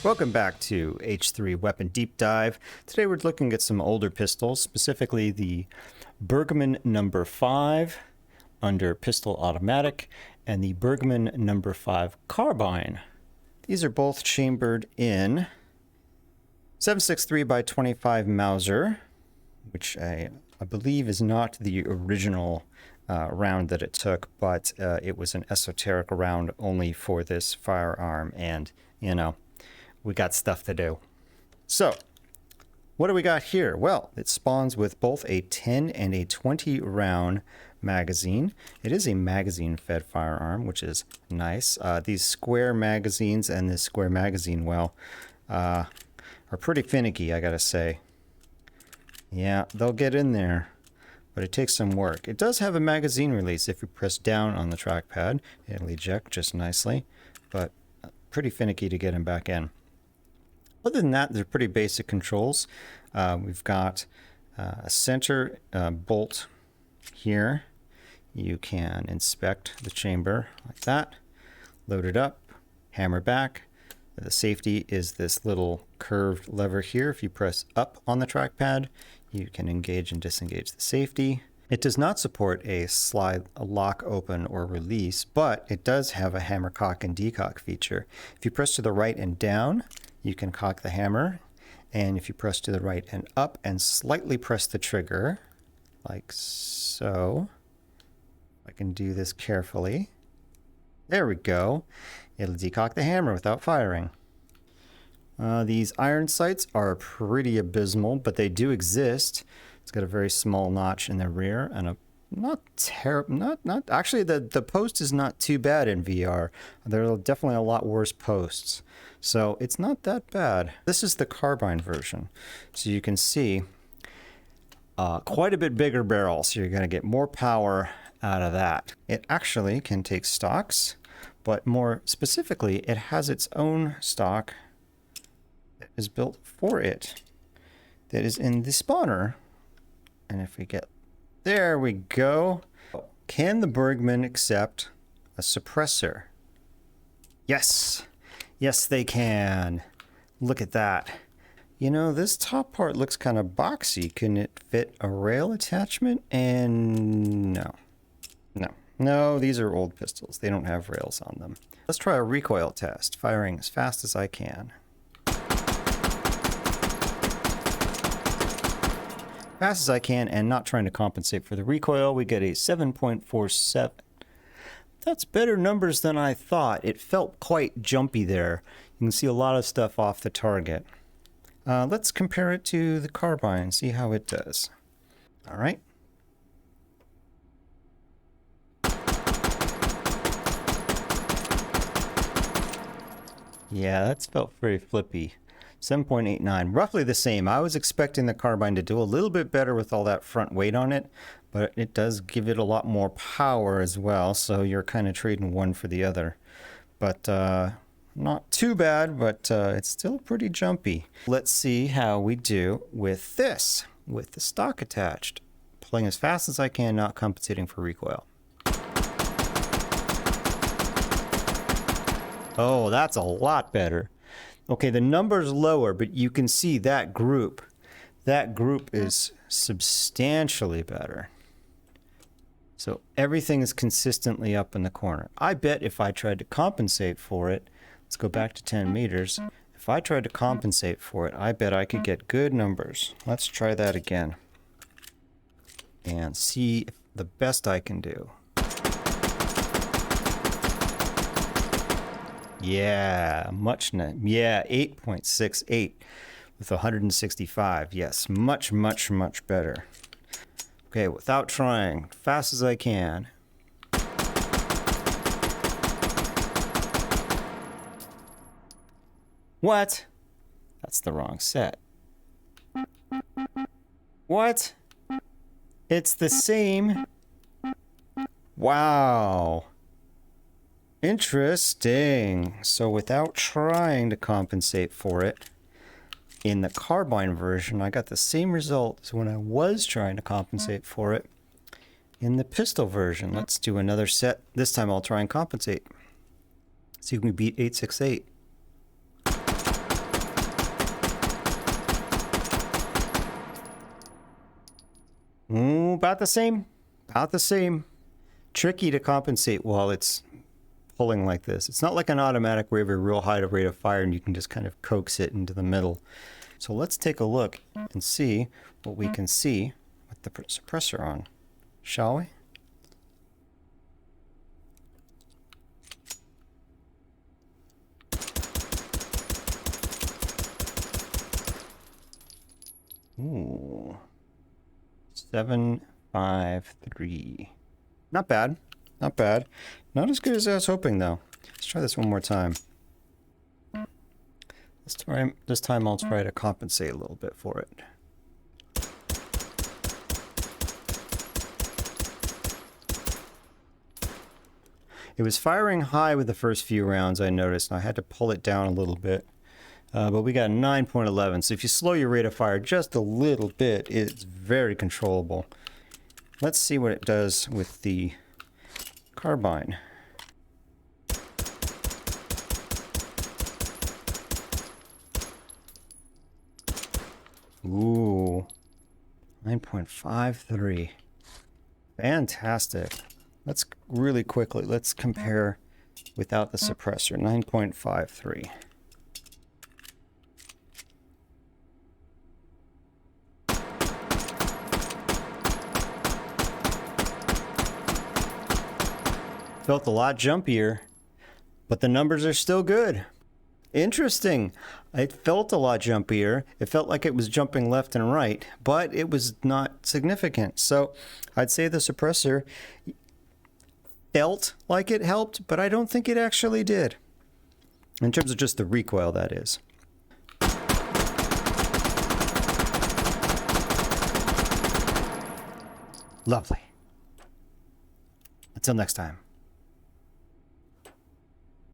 Welcome back to H3 Weapon Deep Dive. Today we're looking at some older pistols, specifically the Bergmann No. 5 under pistol automatic and the Bergmann No. 5 carbine. These are both chambered in 7.63 by 25 Mauser, which I believe is not the original round that it took, but it was an esoteric round only for this firearm, and you know, we got stuff to do. So, what do we got here? Well, it spawns with both a 10 and a 20 round magazine. It is a magazine-fed firearm, which is nice. These square magazines and this square magazine well are pretty finicky, I gotta say. Yeah, they'll get in there, but it takes some work. It does have a magazine release. If you press down on the trackpad, it'll eject just nicely, but pretty finicky to get them back in. Other than that, they're pretty basic controls. We've got a center bolt here. You can inspect the chamber like that, load it up, hammer back. The safety is this little curved lever here. If you press up on the trackpad, you can engage and disengage the safety. It does not support a lock open or release, but it does have a hammer cock and decock feature. If you press to the right and down, you can cock the hammer, and if you press to the right and up and slightly press the trigger, like so, I can do this carefully. There we go. It'll decock the hammer without firing. These iron sights are pretty abysmal, but they do exist. It's got a very small notch in the rear and a actually the post is not too bad in VR. There are definitely a lot worse posts, so it's not that bad. This is the carbine version, so you can see quite a bit bigger barrel, so you're going to get more power out of that. It actually can take stocks, but more specifically, it has its own stock that is built for it that is in the spawner. And if we get, there we go. Can the Bergmann accept a suppressor? Yes. Yes, they can. Look at that. You know, this top part looks kind of boxy. Can it fit a rail attachment? And no. No, these are old pistols. They don't have rails on them. Let's try a recoil test, firing as fast as I can. Fast as I can and not trying to compensate for the recoil, we get a 7.47. That's better numbers than I thought. It felt quite jumpy there. You can see a lot of stuff off the target. Let's compare it to the carbine, see how it does. All right. Yeah, that's felt very flippy. 7.89, roughly the same. I was expecting the carbine to do a little bit better with all that front weight on it, but it does give it a lot more power as well, so you're kind of trading one for the other. But not too bad, but it's still pretty jumpy. Let's see how we do with this, with the stock attached. Playing as fast as I can, not compensating for recoil. Oh, that's a lot better. Okay, the number's lower, but you can see that group. That group is substantially better. So everything is consistently up in the corner. I bet if I tried to compensate for it, let's go back to 10 meters. If I tried to compensate for it, I bet I could get good numbers. Let's try that again and see the best I can do. Yeah, yeah, 8.68 with 165. Yes, much better. Okay, without trying, fast as I can. What? That's the wrong set. What? It's the same. Wow. Interesting. So without trying to compensate for it, in the carbine version, I got the same result as when I was trying to compensate for it in the pistol version. Let's do another set. This time I'll try and compensate. See if we beat 868. about the same. About the same. Tricky to compensate while it's pulling like this. It's not like an automatic where you have a real high rate of fire and you can just kind of coax it into the middle. So let's take a look and see what we can see with the suppressor on, shall we? Ooh. 753. Not bad. Not bad. Not as good as I was hoping, though. Let's try this one more time. This time I'll try to compensate a little bit for it. It was firing high with the first few rounds, I noticed, and I had to pull it down a little bit. But we got 9.11, so if you slow your rate of fire just a little bit, it's very controllable. Let's see what it does with the carbine. Ooh, 9.53. Fantastic. Let's really quickly, let's compare without the suppressor. 9.53. Felt a lot jumpier, but the numbers are still good. Interesting. It felt a lot jumpier. It felt like it was jumping left and right, but it was not significant. So I'd say the suppressor felt like it helped, but I don't think it actually did. In terms of just the recoil, that is. Lovely. Until next time.